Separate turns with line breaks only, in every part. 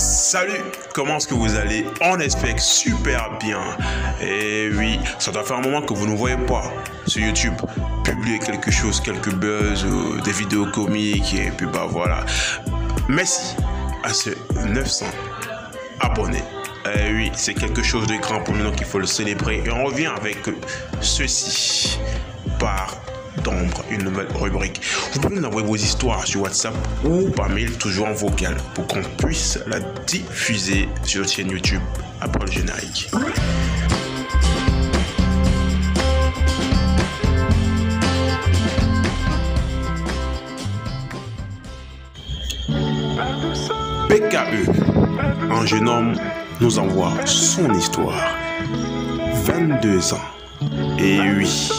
Salut, comment est-ce que vous allez? On espère super bien. Et oui, ça doit faire un moment que vous ne voyez pas sur YouTube publier quelque chose, quelques buzz, des vidéos comiques et puis bah voilà. Merci à ces 900 abonnés. Et oui, c'est quelque chose de grand pour nous, donc il faut le célébrer. Et on revient avec ceci par d'ombre, une nouvelle rubrique. Vous pouvez nous envoyer vos histoires sur WhatsApp ou par mail, toujours en vocal, pour qu'on puisse la diffuser sur notre chaîne YouTube après le générique. PKE, un jeune homme, nous envoie son histoire. 22 ans. Et oui,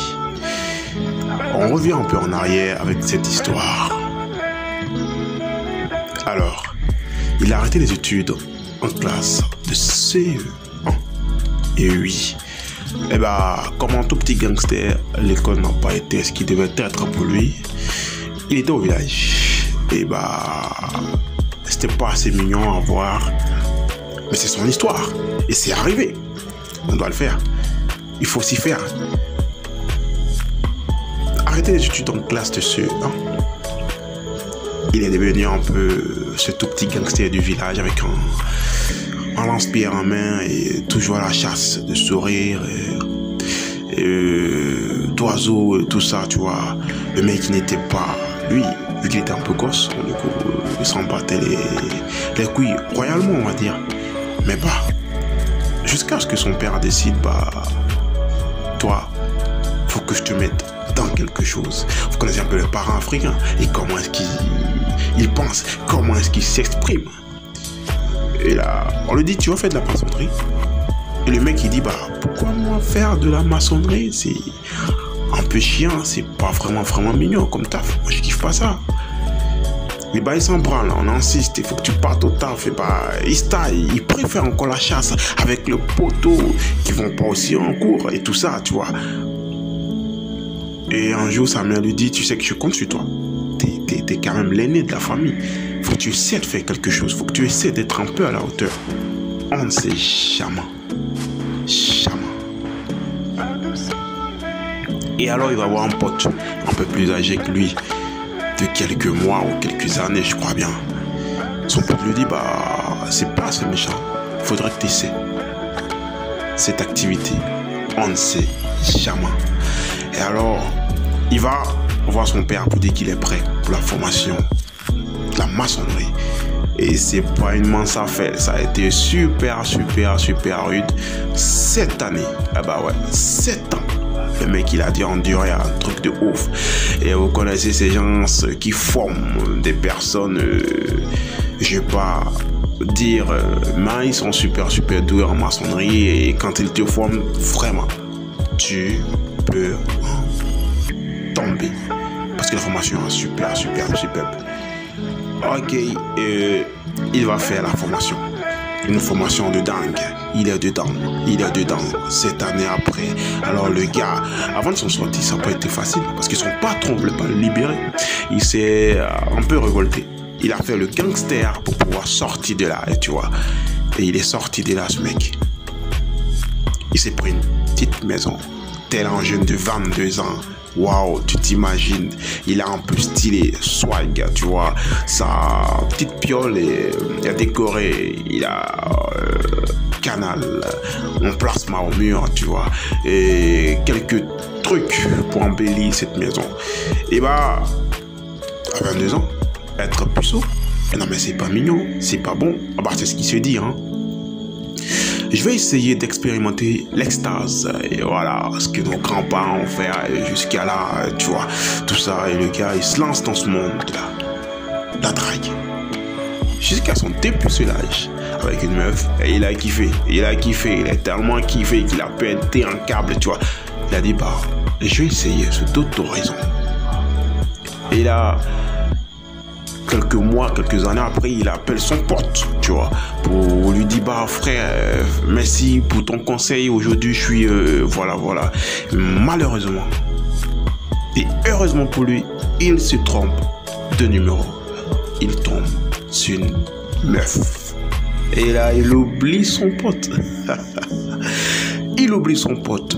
on revient un peu en arrière avec cette histoire. Alors, il a arrêté les études en classe de CE1. Et oui, et bah, comme un tout petit gangster, l'école n'a pas été ce qui devait être pour lui. Il était au village. Et bah, c'était pas assez mignon à voir. Mais c'est son histoire. Et c'est arrivé. On doit le faire. Il faut s'y faire. Arrêter les études en classe de CE1. Il est devenu un peu ce tout petit gangster du village avec un lance-pierre en main et toujours à la chasse de sourires et d'oiseaux et tout ça, tu vois. Le mec qui n'était pas, lui, vu qu'il était un peu gosse, du coup, il s'en battait les couilles royalement, on va dire. Mais bah, jusqu'à ce que son père décide, bah, toi, faut que je te mette dans quelque chose. Vous connaissez un peu les parents africains et comment est-ce qu'ils pensent, comment est-ce qu'ils s'expriment. Et là, on lui dit, tu vas faire de la maçonnerie. Et le mec, il dit, bah, pourquoi moi faire de la maçonnerie? C'est un peu chiant, c'est pas vraiment mignon comme taf. Moi, je kiffe pas ça. Mais bah, il s'en branle, on insiste, il faut que tu partes au taf. Et bah, il préfère encore la chasse avec le poteau qui vont pas aussi en cours et tout ça, tu vois. Et un jour, sa mère lui dit, tu sais que je compte sur toi. T'es quand même l'aîné de la famille. Faut que tu essaies de faire quelque chose. Faut que tu essaies d'être un peu à la hauteur. On ne sait jamais. Jamais. Et alors, il va avoir un pote un peu plus âgé que lui, de quelques mois ou quelques années, je crois bien. Son pote lui dit, bah, c'est pas assez méchant. Faudrait que tu essaies cette activité. On ne sait jamais. Et alors, il va voir son père pour dire qu'il est prêt pour la formation de la maçonnerie. Et c'est pas une mince affaire, ça a été super rude. 7 années, ah bah ouais, 7 ans. Le mec, il a dû endurer un truc de ouf. Et vous connaissez ces gens qui forment des personnes, je vais pas dire, mais ils sont super doués en maçonnerie. Et quand ils te forment, vraiment, tu peux tomber. Parce que la formation est super. Ok, il va faire la formation. Une formation de dingue. Il est dedans 7 années après. Alors le gars, avant de s'en sortir, ça n'a pas été facile. Parce que son patron ne voulait pas le libérer. Il s'est un peu révolté. Il a fait le gangster pour pouvoir sortir de là, tu vois. Et il est sorti de là, ce mec. Il s'est pris une petite maison. Tel un jeune de 22 ans. Waouh, tu t'imagines, il a un peu stylé, swag, tu vois, sa petite piole est décorée, il a canal, un plasma au mur, tu vois, et quelques trucs pour embellir cette maison. Et bah, à 22 ans, être puceau, non mais c'est pas mignon, c'est pas bon, ah bah c'est ce qui se dit, hein. Je vais essayer d'expérimenter l'extase. Et voilà, ce que nos grands-parents ont fait jusqu'à là, tu vois, tout ça. Et le gars, il se lance dans ce monde-là, la drague. Jusqu'à son dépucelage avec une meuf. Et il a kiffé, il a tellement kiffé qu'il a pété un câble, tu vois. Il a dit, bah, je vais essayer ce d'autres horizons. Et là, quelques mois, quelques années après, il appelle son pote, tu vois, pour lui dire, bah frère, merci pour ton conseil, aujourd'hui je suis, voilà. Malheureusement, et heureusement pour lui, il se trompe de numéro. Il tombe sur une meuf. Et là, il oublie son pote. Il oublie son pote.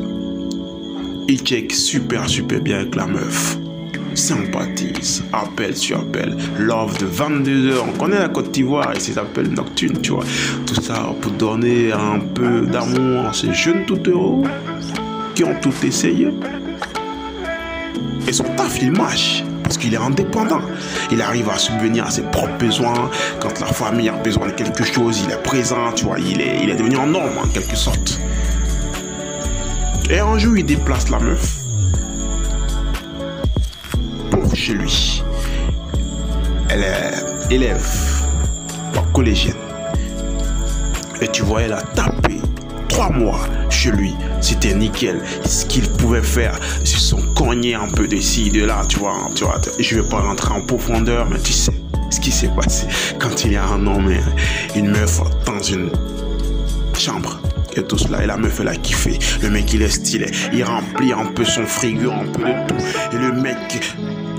Il check super bien avec la meuf. Sympathise, appel sur appel, love de 22h. On connaît la Côte d'Ivoire et ses appels nocturnes, tu vois. Tout ça pour donner un peu d'amour à ces jeunes tout heureux qui ont tout essayé. Et son taf, il marche parce qu'il est indépendant. Il arrive à subvenir à ses propres besoins. Quand la famille a besoin de quelque chose, il est présent, tu vois. Il est devenu un homme en quelque sorte. Et un jour, il déplace la meuf pour chez lui. Elle est élève, collégienne. Et tu vois, elle a tapé 3 mois chez lui. C'était nickel. Ce qu'il pouvait faire, c'est son cogner un peu de ci, de là, tu vois. Je vais pas rentrer en profondeur, mais tu sais ce qui s'est passé quand il y a un homme et une meuf dans une chambre. Et tout cela, et la meuf elle a kiffé. Le mec il est stylé, il remplit un peu son frigo, un peu de tout. Et le mec,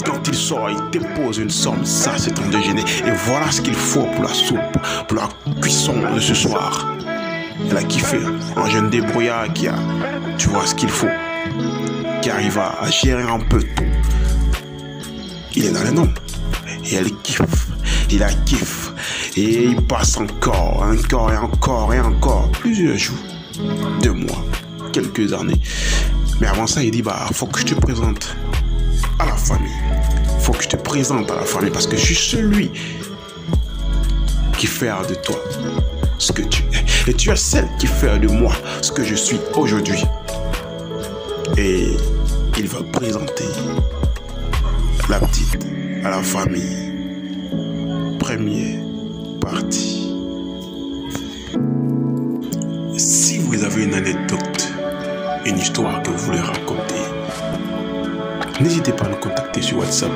quand il sort, il dépose une somme. Ça c'est ton déjeuner. Et voilà ce qu'il faut pour la soupe, pour la cuisson de ce soir. Elle a kiffé, un jeune débrouillard qui a, tu vois ce qu'il faut, qui arrive à gérer un peu tout. Il est dans les nombres. Et elle kiffe, il la kiffe. Et il passe encore, plusieurs jours, 2 mois, quelques années. Mais avant ça, il dit, faut que je te présente à la famille. Faut que je te présente à la famille parce que je suis celui qui fait de toi ce que tu es. Et tu es celle qui fait de moi ce que je suis aujourd'hui. Et il va présenter la petite à la famille. Première partie. Si vous avez une anecdote, une histoire que vous voulez raconter, n'hésitez pas à nous contacter sur WhatsApp,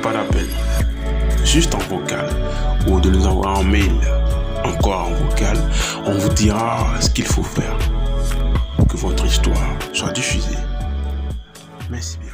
pas d'appel, juste en vocal, ou de nous envoyer un mail, encore en vocal. On vous dira ce qu'il faut faire pour que votre histoire soit diffusée. Merci bien.